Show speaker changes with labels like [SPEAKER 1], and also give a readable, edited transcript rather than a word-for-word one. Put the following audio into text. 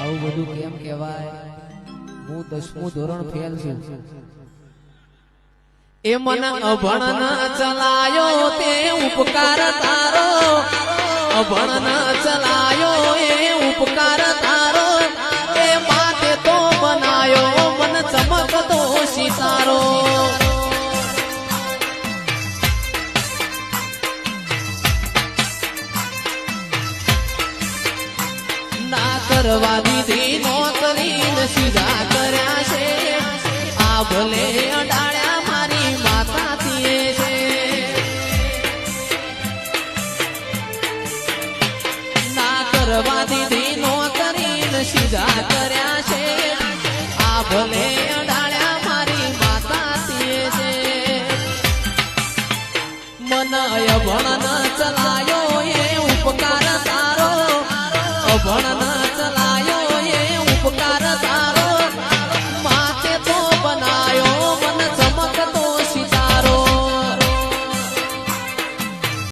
[SPEAKER 1] આવું બધું કેમ કહેવાય? હું 10મું ધોરણ ફેલ છું. એ મન અભણ ચલાયો તે ઉપકાર તારો, અભણ ચલાયો એ ઉપકાર તારો, એ માતે તો બનાયો મન ચમકતો સિતારો. ના કરવા દીધી નોકરી સીધા કર્યા છે, આ ભલે અડાળ્યા મારી માતા થીએ છે. ના કરવા દીધી નોકરી સીધા કર્યા છે, આ ભલે અડાળ્યા મારી માતા થીએ છે. મન અભણ ન ચલાયો એ ઉપકાર તારો, અભણ ન